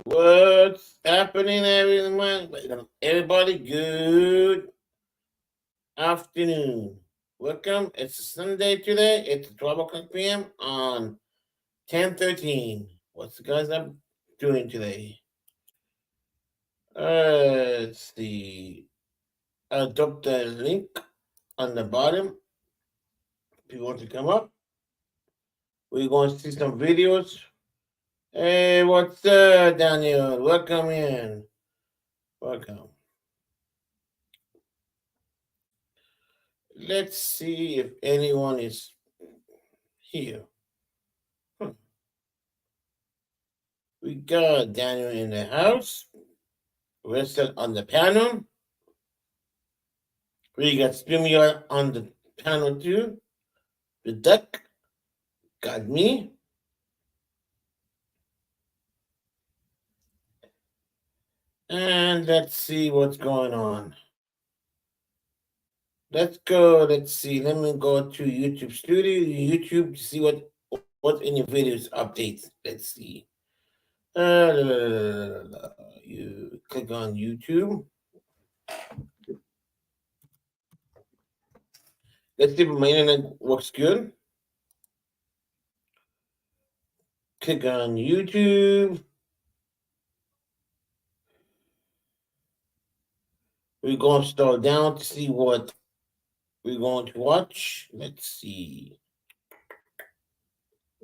What's happening, everyone? Everybody, good afternoon. Welcome. It's a Sunday today. It's 12 o'clock p.m. on 10/13. What's the guys up doing today? Let's see. I'll drop the link on the bottom if you want to come up. We're going to see some videos. Hey, what's up, Daniel? Welcome in. Welcome. Let's see if anyone is here. We got Daniel in the house. Russell on the panel. We got StreamYard on the panel too. The duck got me. And let's see what's going on. Let's go. Let's see. Let me go to YouTube Studio, YouTube to see what's in your videos updates. Let's see. You click on YouTube. Let's see if my internet works good. Click on YouTube. We're going to scroll down to see what we're going to watch. Let's see.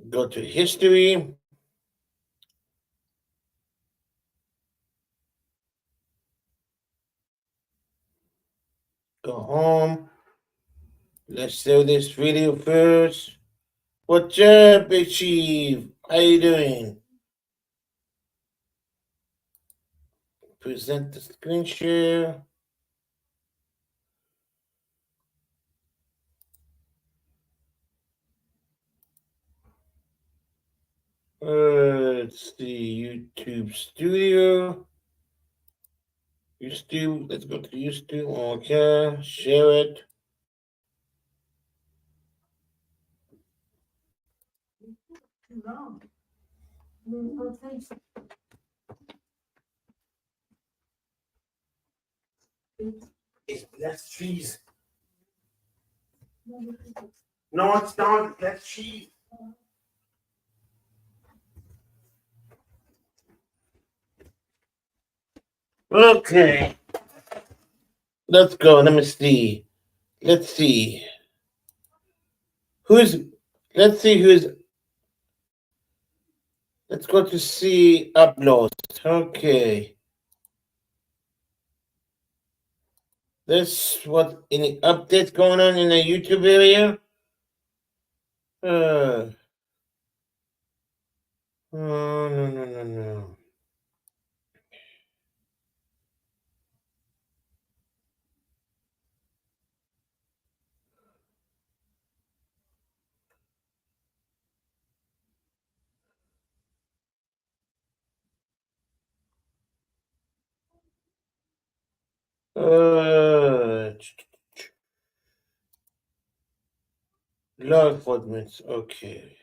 Go to history. Go home. Let's save this video first. What's up, Big Chief? How you doing? Present the screen share. Let's see, YouTube Studio. YouTube, let's go to YouTube. Okay, share it. That's cheese. No, it's not. That's cheese. Okay. Let's go. Let me see. Let's see. Let's see who's. Let's go to see uploads. Okay. This what any updates going on in the YouTube area? No. Law enforcement. Okay.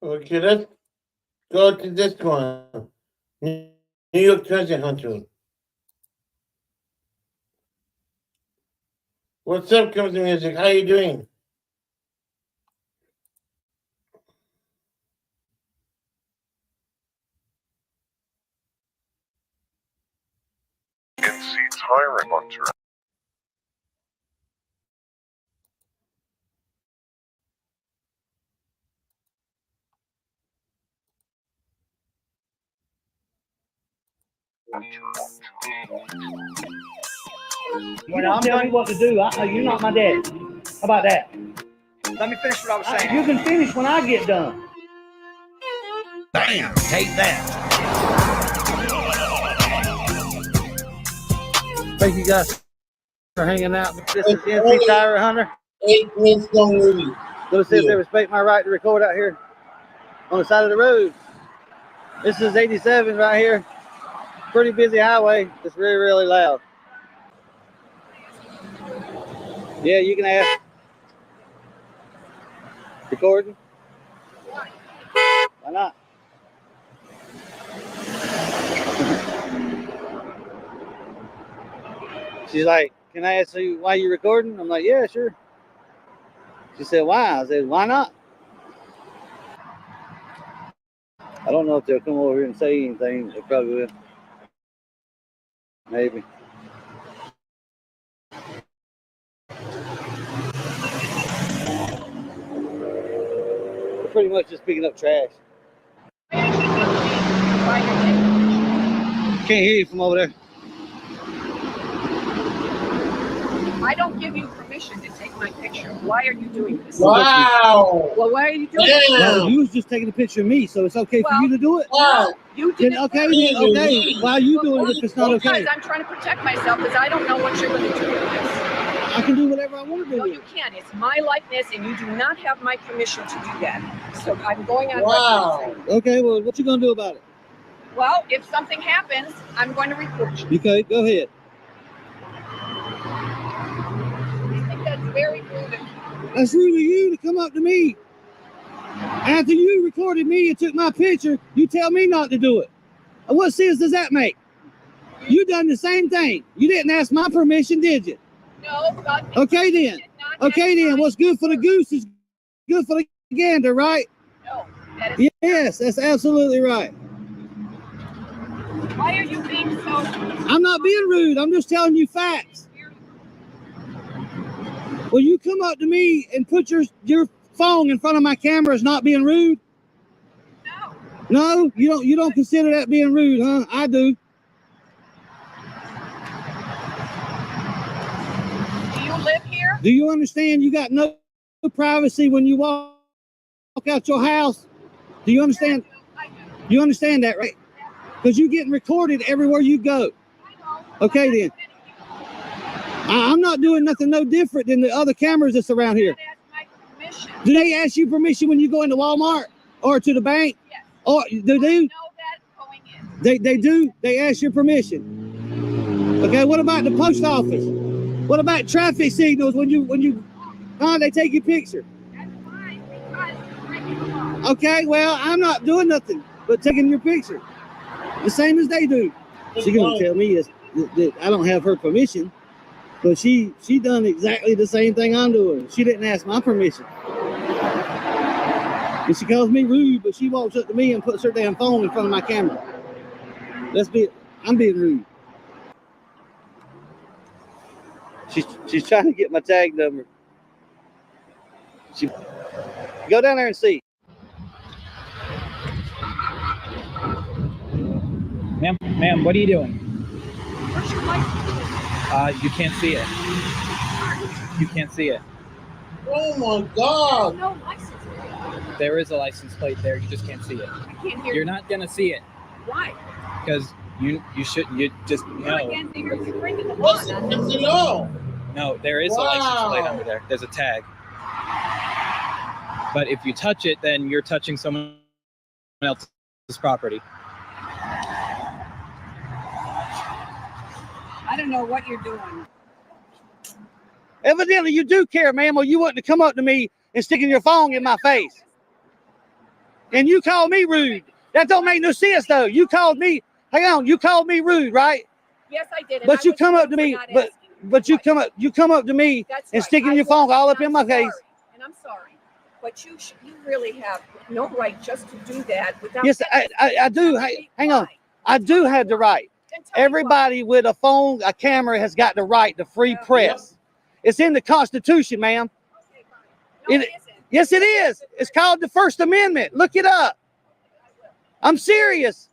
Okay, let's go to this one. New York treasure hunter. What's up, Comes the Music? How you doing? Can see Tyrant Hunter. When I'm telling you what to do, you're not my dad. How about that? Let me finish what I was saying. You can finish when I get done. Bam! Take that. Thank you guys for hanging out. This is NC Tyrant Hunter. 8 minutes long movie. Little says Yeah. they respect my right to record out here on the side of the road. This is 87 right here. Pretty busy highway. It's really, really loud. Yeah, you can ask. Recording? Why not? She's like, can I ask you why you recording? I'm like, yeah, sure. She said, why? I said, why not? I don't know if they'll come over here and say anything. They probably will. Maybe. They're pretty much just picking up trash. Can't hear you from over there. I don't give you permission to take my picture. Why are you doing this? Wow. Well, why are you doing this? Well, Damn. you was just taking a picture of me, so it's okay for Well, you to do it? Wow. You did Then it okay, first. then okay. Why are you doing it if it's not Because okay? I'm trying to protect myself because I don't know what you're going to do with this. I can do whatever I want to do. No, with you it. can't. It's my likeness, and you do not have my permission to do that. So I'm going on Wow. record. Okay, well, what you gonna do about it? Well, if something happens, I'm going to report you. Okay, go ahead. I think that's very rude of you. That's rude of you to come up to me. After you recorded me and took my picture, you tell me not to do it. And what sense does that make? You done the same thing. You didn't ask my permission, did you? No, God, Okay then. did not Okay ask then. my- What's good for the goose is good for the gander, right? No, that is. Yes, that's absolutely right. Why are you being so? I'm not being rude. I'm just telling you facts. Well, you come up to me and put your phone in front of my camera is not being rude? No. No, you don't consider that being rude, huh? I do. Do you live here? Do you understand you got no privacy when you walk out your house? Do you understand? I do. You understand that, right? Because you're getting recorded everywhere you go. I know. Okay then. I'm not doing nothing no different than the other cameras that's around here. Not ask my permission. Do they ask you permission when you go into Walmart or to the bank? Yes. Or do I know they? that going in. They do. They ask your permission. Okay. What about the post office? What about traffic signals when you they take your picture? That's fine because you're breaking the law. Okay. Well, I'm not doing nothing but taking your picture, the same as they do. She gonna tell me is that I don't have her permission, but she done exactly the same thing I'm doing. She didn't ask my permission. And she calls me rude, but she walks up to me and puts her damn phone in front of my camera. I'm being rude. She's trying to get my tag number. Go down there and see. Ma'am, what are you doing? Where's your license? You can't see it. You can't see it. Oh my God. No license plate. There is a license plate there. You just can't see it. I can't hear You're you. not gonna see it Why? because you just You're no. against the you're breaking the law. What's the law? No, there is a license plate under there. There's a tag. But if you touch it, then you're touching someone else's property. I don't know what you're doing. Evidently you do care, ma'am, or you wouldn't have come up to me and sticking your phone in my face. And you called me rude. That don't make no sense though. You called me, hang on, you called me rude, right? Yes, I did. and But I you was come up rude to for me, not but asking. you come up to me That's and right. sticking I your phone was, all and up in I'm my sorry, face. And I'm sorry, but you really have no right just to do that without. Yes, I do. Hang on. I do have the right. Then tell me why. Everybody with a phone, a camera has got the right to free Yeah. press. It's in the Constitution, ma'am. Okay, fine. No, It- it isn't. Yes, it is. It's called the First Amendment. Look it up. I'm serious.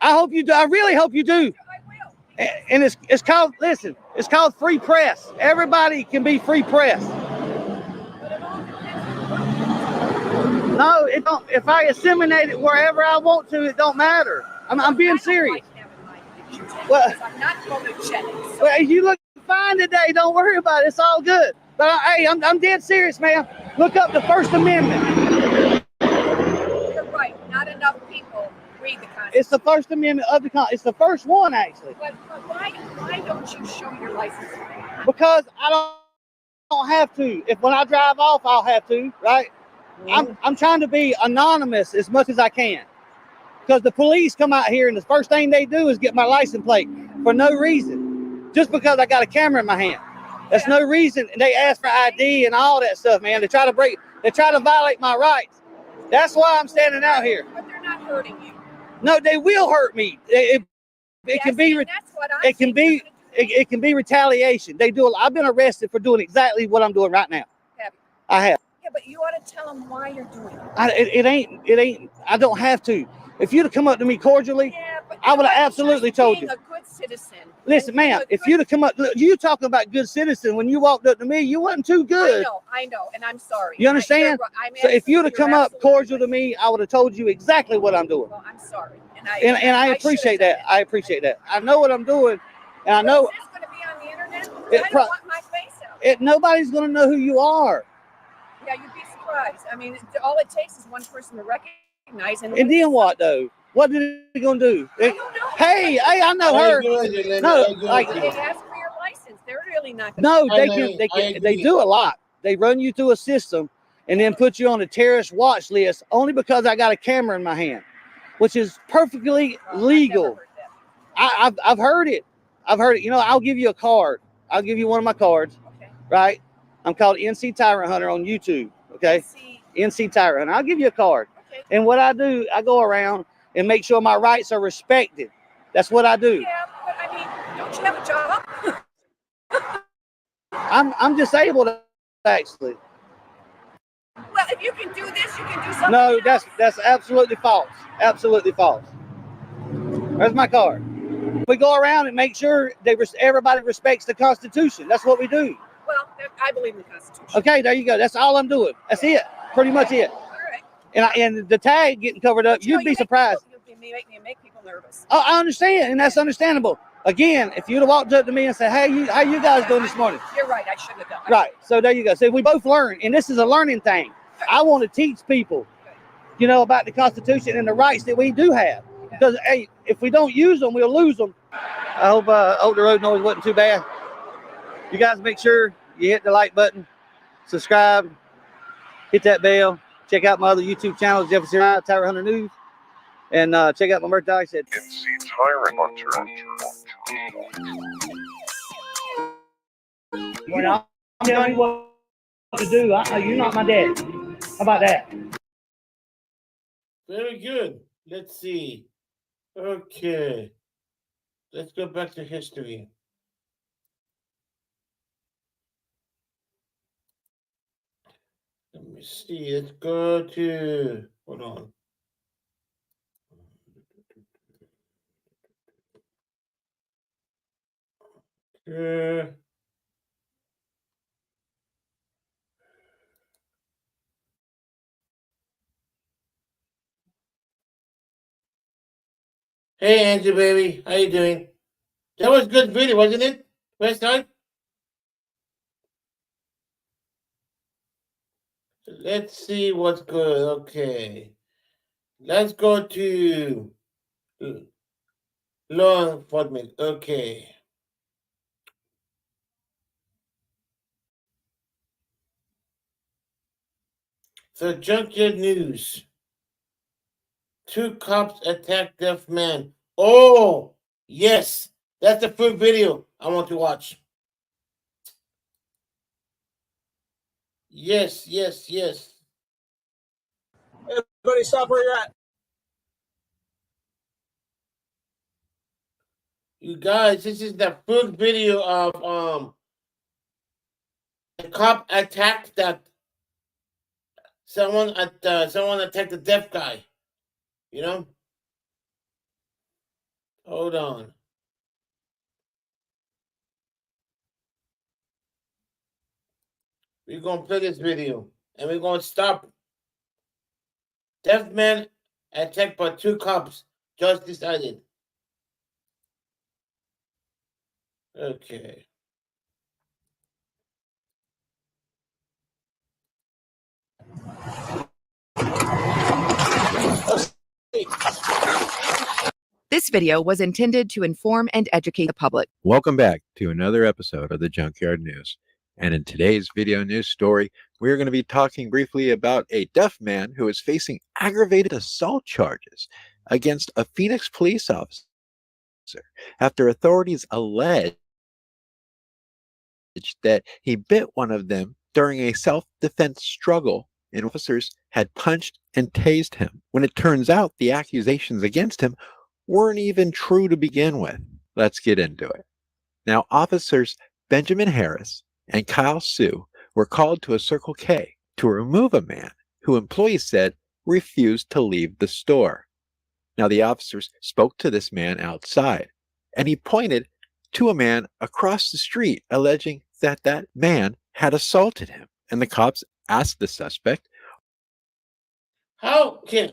I hope you do. I really hope you do. I will. And it's called, listen, it's called free press. Everybody can be free press. But it all depends on what No, it don't. If I disseminate it wherever I want to, it don't matter. I'm being serious. I don't like having my pictures Well- because I'm not photogenic. So Well, you look fine today. Don't worry about it. It's all good. But hey, I'm dead serious, man. Look up the First Amendment. You're right. Not enough people read the Constitution. It's the First Amendment of the It's the first one, actually. But why don't you show your license plate? Because I don't have to. If when I drive off, I'll have to, right? I'm trying to be anonymous as much as I can. Because the police come out here and the first thing they do is get my license plate for no reason. Just because I got a camera in my hand. That's no reason. And they ask for ID and all that stuff, man. They try to violate my rights. That's why I'm standing out here. But they're not hurting you. No, they will hurt me. It can be. That's what I'm It can be. It can be retaliation. They do. I've been arrested for doing exactly what I'm doing right now. Have you? I have. Yeah, but you ought to tell them why you're doing it. It ain't. I don't have to. If you'd have come up to me cordially, Yeah, but I would have absolutely told you. Being a good citizen. Listen, ma'am, if you'd have come up, you talking about good citizen, when you walked up to me, you wasn't too good. I know, and I'm sorry. You understand? So if you'd have come up cordial to me, I would have told you exactly what I'm doing. Well, I'm sorry. And I appreciate that. I appreciate that. I know what I'm doing, and I know. Is this going to be on the internet? I don't want my face out. Nobody's going to know who you are. Yeah, you'd be surprised. I mean, all it takes is one person to recognize. And then what, though? What are they going to do? I don't know. Hey, I know her. No, like They ask for your license. They're really not. No, they do. They do a lot. They run you through a system and then put you on a terrorist watch list only because I got a camera in my hand, which is perfectly legal. I've heard it. I've heard it. You know, I'll give you a card. I'll give you one of my cards. Okay. Right? I'm called NC Tyrant Hunter on YouTube. Okay. NC Tyrant Hunter. I'll give you a card. Okay. And what I do, I go around and make sure my rights are respected. That's what I do. Yeah, but I mean, don't you have a job? I'm disabled, actually. Well, if you can do this, you can do something. No, else. that's absolutely false. Absolutely false. There's my card. We go around and make sure everybody respects the Constitution. That's what we do. Well, I believe in the Constitution. Okay, there you go. That's all I'm doing. That's it. Pretty much it. All right. And the tag getting covered up, you'd be surprised. You make people nervous. Oh, I understand, and that's understandable. Again, if you'd have walked up to me and said, "Hey, how you guys doing this morning?" You're right. I shouldn't have done. Right. So there you go. So we both learn, and this is a learning thing. I want to teach people, about the Constitution and the rights that we do have. Because hey, if we don't use them, we'll lose them. I hope the road noise wasn't too bad. You guys make sure you hit the like button, subscribe, hit that bell. Check out my other YouTube channels, Jefferson Tyrant Hunter News, and check out my merchandise at NC Tyrant Hunter. When I'm telling you what to do, you're not my dad. How about that? Very good. Let's see. Okay. Let's go back to history. Let me see. Let's go to. Hold on. Hey, Angie, baby. How you doing? That was a good video, wasn't it? First time? Let's see what's good. Okay. Let's go to law enforcement. Okay. So, Junkyard News. 2 cops attack deaf man. Oh, yes. That's the full video I want to watch. Yes. Everybody stop where you're at. You guys, this is the full video of the cop attacked someone attacked the deaf guy. Hold on. We're gonna play this video and we're gonna stop. Deaf man attacked by 2 cops just decided. Okay. This video was intended to inform and educate the public. Welcome back to another episode of the Junkyard News. And in today's video news story, we're going to be talking briefly about a deaf man who is facing aggravated assault charges against a Phoenix police officer after authorities allege that he bit one of them during a self-defense struggle, and officers had punched and tased him, when it turns out the accusations against him weren't even true to begin with. Let's get into it. Now, officers Benjamin Harris and Kyle Sue were called to a Circle K to remove a man who employees said refused to leave the store. Now, the officers spoke to this man outside, and he pointed to a man across the street, alleging that that man had assaulted him. And the cops asked the suspect, How can,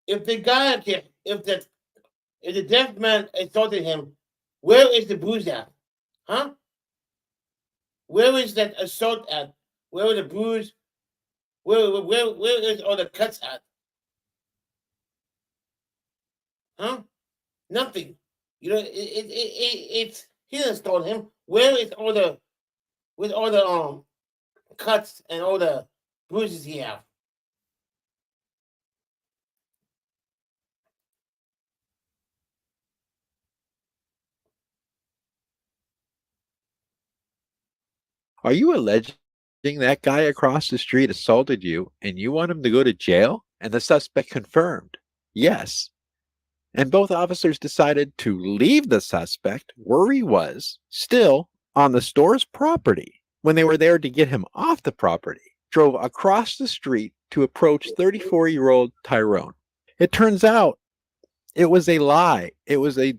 if the guy can, if the deaf man assaulted him, where is the bruise at? Huh? Where is that assault at? Where are the bruise? Where is all the cuts at? Huh? Nothing. You know, it's he didn't assault him. Where is all the cuts and all the bruises he have? are you alleging that guy across the street assaulted you and you want him to go to jail? And the suspect confirmed, yes. And both officers decided to leave the suspect where he was, still on the store's property. When they were there to get him off the property, drove across the street to approach 34-year-old Tyrone. It turns out it was a lie. It was a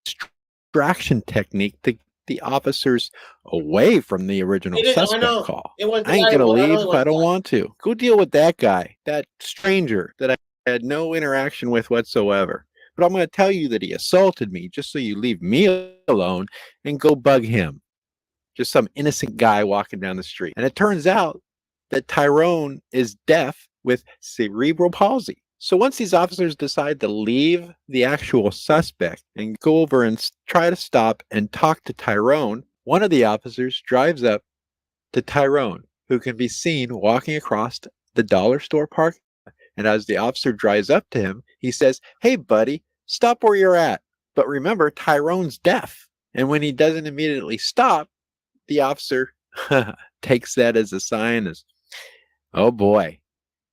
distraction technique to get the officers away from the original suspect call. I ain't gonna leave if I don't want to. Go deal with that guy, that stranger that I had no interaction with whatsoever. But I'm going to tell you that he assaulted me just so you leave me alone and go bug him. Just some innocent guy walking down the street. And it turns out that Tyrone is deaf with cerebral palsy. So once these officers decide to leave the actual suspect and go over and try to stop and talk to Tyrone, one of the officers drives up to Tyrone, who can be seen walking across the dollar store park. And as the officer drives up to him, he says, "Hey, buddy, stop where you're at." But remember, Tyrone's deaf. And when he doesn't immediately stop, the officer takes that as a sign as, oh boy,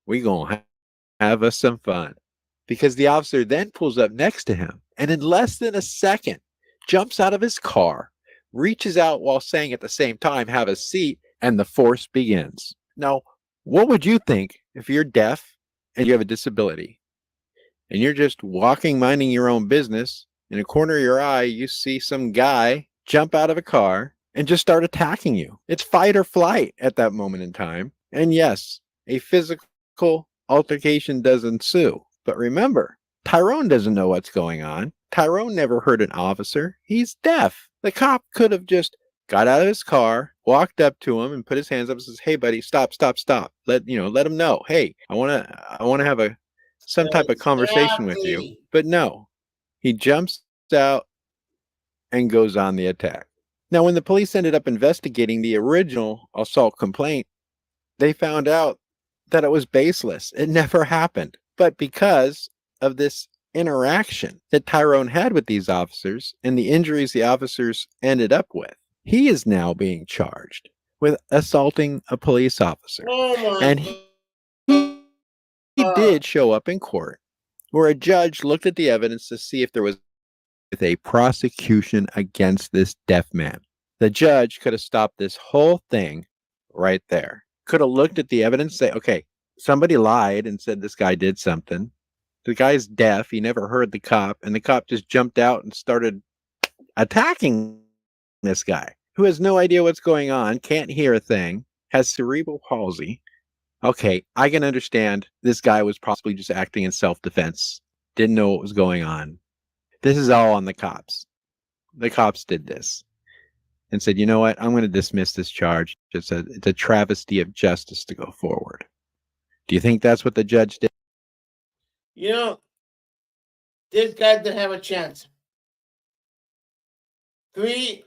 we gonna have us some fun. Because the officer then pulls up next to him and in less than a second jumps out of his car, reaches out while saying at the same time, "Have a seat," and the force begins. Now, what would you think if you're deaf and you have a disability and you're just walking, minding your own business, in a corner of your eye, you see some guy jump out of a car and just start attacking you? It's fight or flight at that moment in time. And yes, a physical altercation does ensue. But remember, Tyrone doesn't know what's going on. Tyrone never heard an officer. He's deaf. The cop could have just got out of his car, walked up to him and put his hands up and says, "Hey buddy, stop. Let him know. Hey, I want to have some type of conversation with you." But no. He jumps out and goes on the attack. Now, when the police ended up investigating the original assault complaint, they found out that it was baseless. It never happened. But because of this interaction that Tyrone had with these officers and the injuries the officers ended up with, he is now being charged with assaulting a police officer. And he did show up in court, where a judge looked at the evidence to see if there was a prosecution against this deaf man. The judge could have stopped this whole thing right there. Could have looked at the evidence, say, okay, somebody lied and said this guy did something. The guy's deaf. He never heard the cop, and the cop just jumped out and started attacking this guy who has no idea what's going on, can't hear a thing, has cerebral palsy. Okay, I can understand this guy was possibly just acting in self-defense, didn't know what was going on. This is all on the cops. The cops did this and said, you know what, I'm going to dismiss this charge. It's a travesty of justice to go forward. Do you think that's what the judge did? You know, this guy didn't have a chance. Three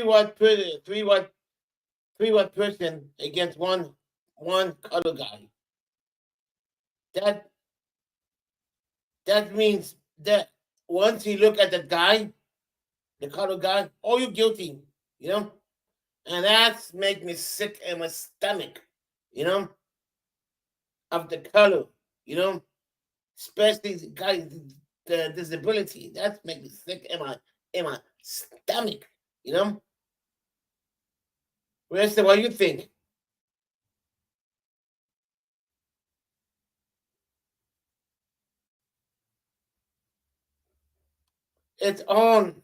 white person against one color guy. That means that once he look at the guy, the color guy, oh, you're guilty, you know, and that's make me sick in my stomach, you know, of the color, you know, especially the guy the disability. That's make me sick in my stomach, you know. Rest of what you think? It's on.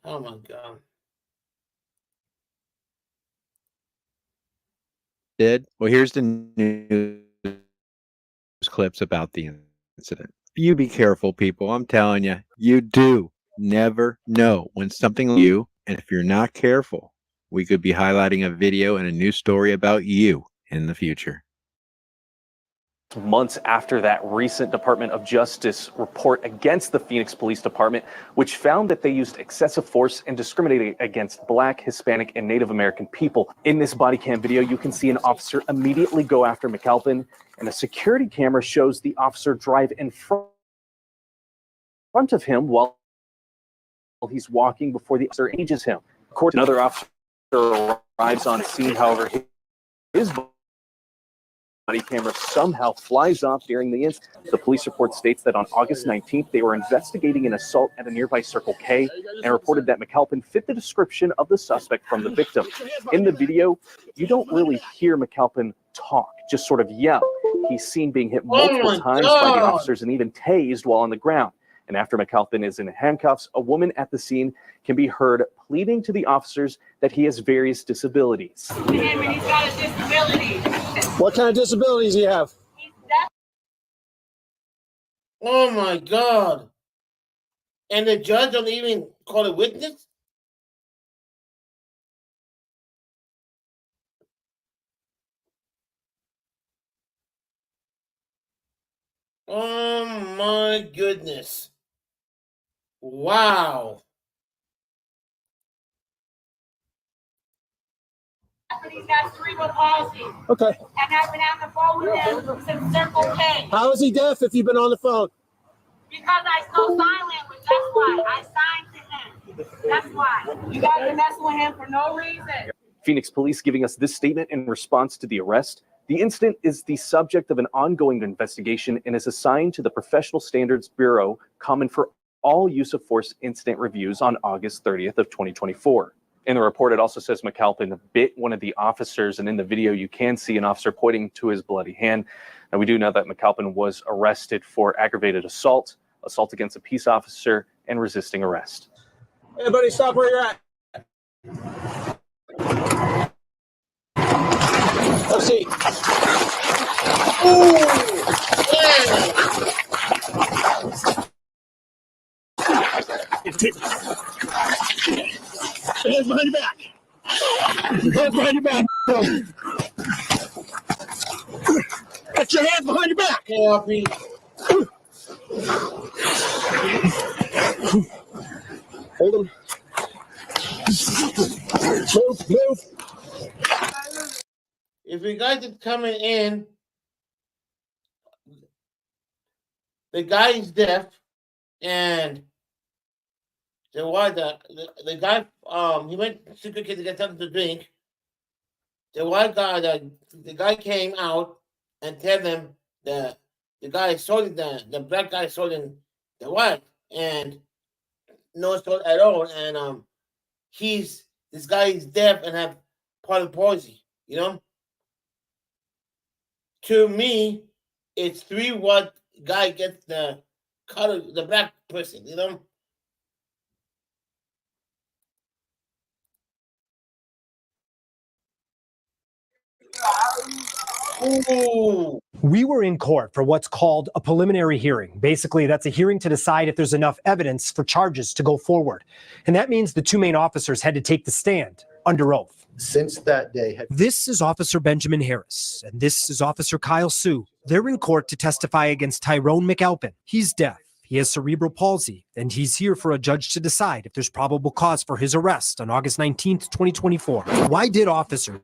Oh my God. Did? Well, here's the news clips about the incident. You be careful, people. I'm telling you, you do never know when something like you, and if you're not careful, we could be highlighting a video and a news story about you in the future. Months after that recent Department of Justice report against the Phoenix Police Department, which found that they used excessive force and discriminated against Black, Hispanic, and Native American people. In this body cam video, you can see an officer immediately go after McAlpin, and a security camera shows the officer drive in front of him while he's walking before the officer engages him. Of course, another officer arrives on scene, however, his body camera somehow flies off during the incident. The police report states that on August 19th, they were investigating an assault at a nearby Circle K and reported that McAlpin fit the description of the suspect from the victim. In the video, you don't really hear McAlpin talk, just sort of yell. He's seen being hit multiple times by the officers and even tased while on the ground. And after McAlpin is in handcuffs, a woman at the scene can be heard pleading to the officers that he has various disabilities. He's got a disability. What kind of disabilities do you have? Oh my God. And the judge don't even call a witness? Oh my goodness. Wow. He's got cerebral palsy. Okay. And I've been on the phone with him since Circle K. How is he deaf if you've been on the phone? Because I spoke sign language. That's why. I signed to him. That's why. You guys are messing with him for no reason. Phoenix police giving us this statement in response to the arrest. The incident is the subject of an ongoing investigation and is assigned to the Professional Standards Bureau, common for all use of force incident reviews on August 30th of 2024. In the report, it also says McAlpin bit one of the officers, and in the video, you can see an officer pointing to his bloody hand. Now, we do know that McAlpin was arrested for aggravated assault, assault against a peace officer, and resisting arrest. Everybody stop where you're at. Have a seat. Hands behind your back. Hands behind your back. Get your hands behind your back. Copy. Hold them. Move. If you guys are coming in, the guy is deaf, and the guy he went to Circle K to get something to drink. The guy came out and tell them the guy sold the black guy sold the white, and no sold at all, and this guy is deaf and have polyposis, you know. To me, it's 3 what guy gets the color, the black person, you know. Ooh. We were in court for what's called a preliminary hearing. Basically, that's a hearing to decide if there's enough evidence for charges to go forward. And that means the 2 main officers had to take the stand under oath. since that day, have This is Officer Benjamin Harris, and this is Officer Kyle Sue. They're in court to testify against Tyrone McAlpin. He's deaf, he has cerebral palsy, and he's here for a judge to decide if there's probable cause for his arrest on August 19th, 2024. Why did officers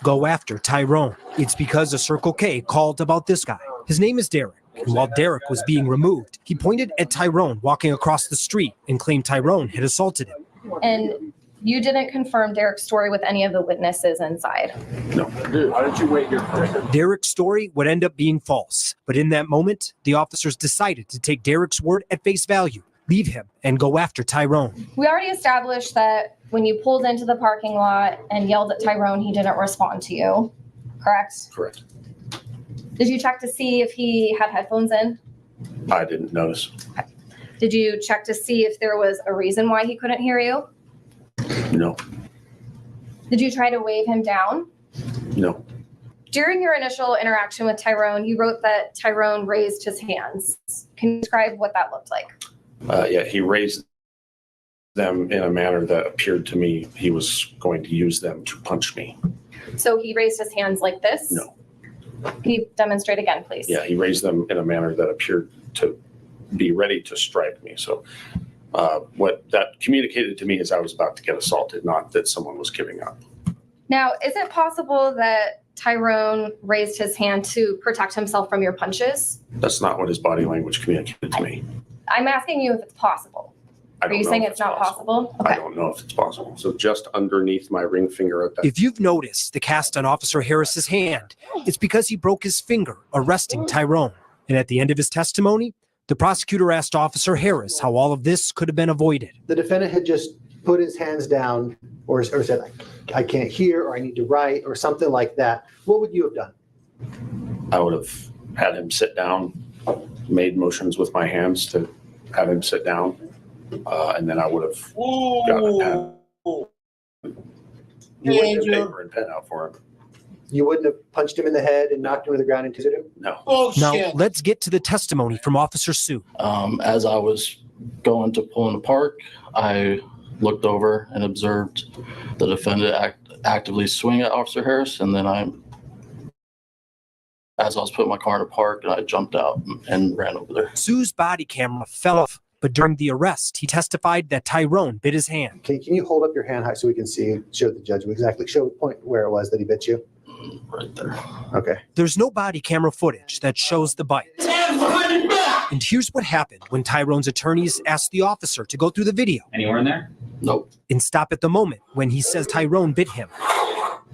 go after Tyrone? It's because a Circle K called about this guy. His name is Derek, and while Derek was being removed, he pointed at Tyrone walking across the street and claimed Tyrone had assaulted him. And you didn't confirm Derek's story with any of the witnesses inside. No. Why don't you wait here for a Derek's story would end up being false, but in that moment, the officers decided to take Derek's word at face value, leave him, and go after Tyrone. We already established that when you pulled into the parking lot and yelled at Tyrone, he didn't respond to you, correct? Correct. Did you check to see if he had headphones in? I didn't notice. Did you check to see if there was a reason why he couldn't hear you? No. Did you try to wave him down? No. During your initial interaction with Tyrone, you wrote that Tyrone raised his hands. Can you describe what that looked like? Yeah, he raised them in a manner that appeared to me he was going to use them to punch me. So he raised his hands like this? No. Can you demonstrate again, please? Yeah, he raised them in a manner that appeared to be ready to strike me. So what that communicated to me is I was about to get assaulted, not that someone was giving up. Now, is it possible that Tyrone raised his hand to protect himself from your punches? That's not what his body language communicated to me. I'm asking you if it's possible. Are you saying it's not possible? I don't know if it's possible. So just underneath my ring finger at that. If you've noticed the cast on Officer Harris's hand, it's because he broke his finger arresting Tyrone. And at the end of his testimony, the prosecutor asked Officer Harris how all of this could have been avoided. the defendant had just put his hands down or said, I can't hear, or I need to write, or something like that, what would you have done? I would have had him sit down, made motions with my hands to have him sit down, and then I would have gotten a pen. You wouldn't have paper and pen out for him. You wouldn't have punched him in the head and knocked him to the ground and tasered him? No. Now, let's get to the testimony from Officer Sue. As I was going to pull in the park, I looked over and observed the defendant actively swing at Officer Harris, and then as I was putting my car in the park, I jumped out and ran over there. Sue's body camera fell off, but during the arrest, he testified that Tyrone bit his hand. Can you hold up your hand high so we can show the judge exactly, point where it was that he bit you? Right there. Okay. There's no body camera footage that shows the bite. And here's what happened when Tyrone's attorneys asked the officer to go through the video. Anywhere in there? Nope. And stop at the moment when he says Tyrone bit him.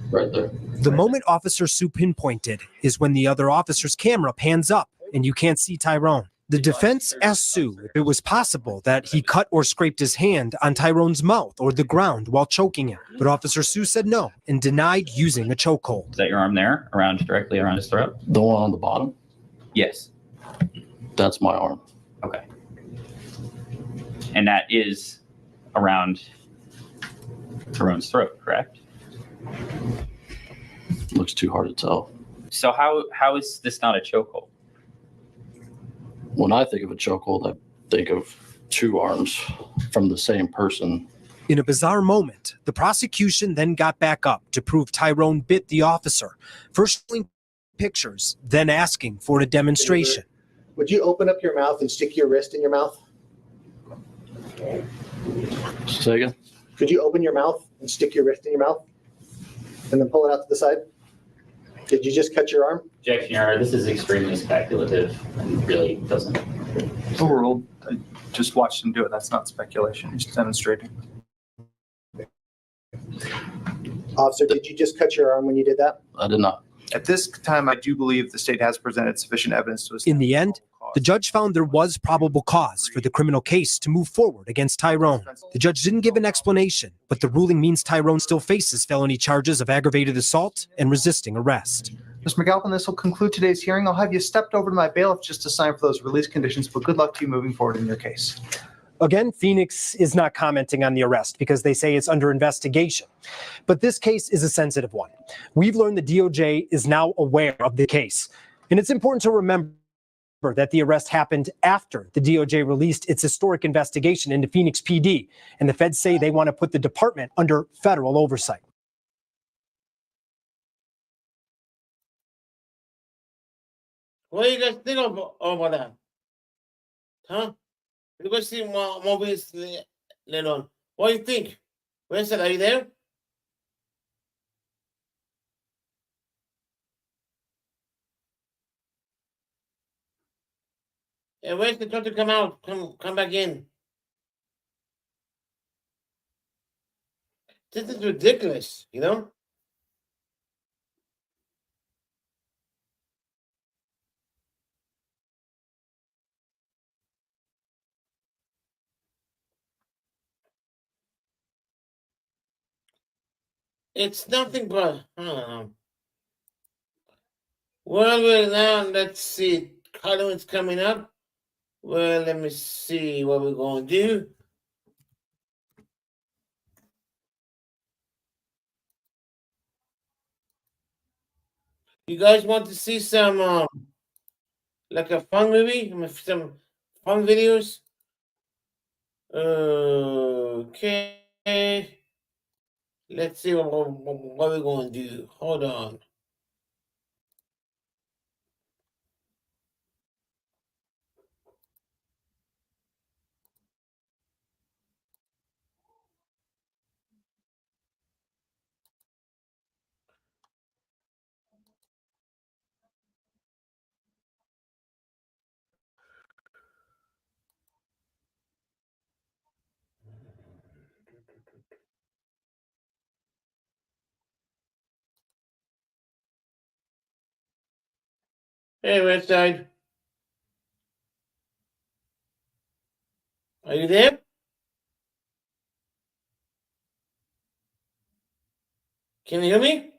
Right there. The moment Officer Sue pinpointed is when the other officer's camera pans up and you can't see Tyrone. The defense asked Sue if it was possible that he cut or scraped his hand on Tyrone's mouth or the ground while choking him. But Officer Sue said no and denied using a chokehold. Is that your arm there, directly around his throat? The one on the bottom? Yes. That's my arm. Okay. And that is around Tyrone's throat, correct? Looks too hard to tell. So how is this not a chokehold? When I think of a chokehold, I think of two arms from the same person. In a bizarre moment, the prosecution then got back up to prove Tyrone bit the officer, first showing pictures, then asking for a demonstration. Would you open up your mouth and stick your wrist in your mouth? Say again? Could you open your mouth and stick your wrist in your mouth? And then pull it out to the side? Did you just cut your arm? Objection, Your Honor. This is extremely speculative and really doesn't. Overruled. I just watched him do it. That's not speculation. He's demonstrating. Officer, did you just cut your arm when you did that? I did not. At this time, I do believe the state has presented sufficient evidence to In the end, the judge found there was probable cause for the criminal case to move forward against Tyrone. The judge didn't give an explanation, but the ruling means Tyrone still faces felony charges of aggravated assault and resisting arrest. Mr. McAlpin, this will conclude today's hearing. I'll have you stepped over to my bailiff just to sign for those release conditions, but good luck to you moving forward in your case. Again, Phoenix is not commenting on the arrest because they say it's under investigation. But this case is a sensitive one. We've learned the DOJ is now aware of the case. And it's important to remember that the arrest happened after the DOJ released its historic investigation into Phoenix PD. And the feds say they want to put the department under federal oversight. What do you guys think about that? Huh? You guys see more movies later on. What do you think? Winston, are you there? Hey, Winston, try to come out. Come back in. This is ridiculous, you know? It's nothing but, I don't know. Well, now let's see. Halloween's coming up. Well, let me see what we're going to do. You guys want to see some, like a fun movie? Some fun videos? Okay. Let's see what we're going to do. Hold on. Hey, Westside. Are you there? Can you hear me?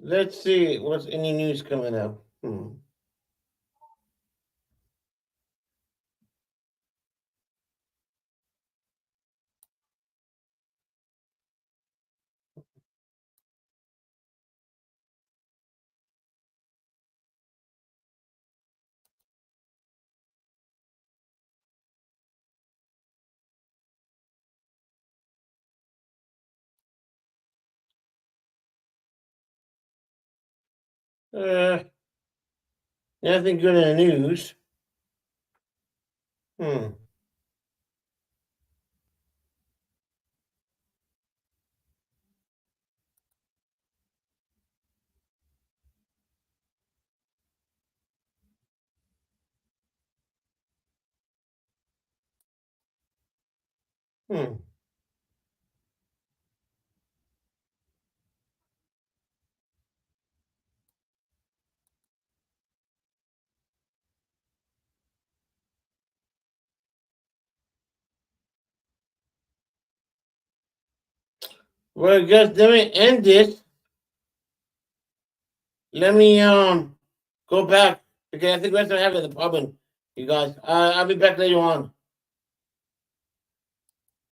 Let's see what's any news coming up. Nothing good in the news. Well, guys, let me end this. Let me go back because I think we're gonna have the problem, you guys. I'll be back later on.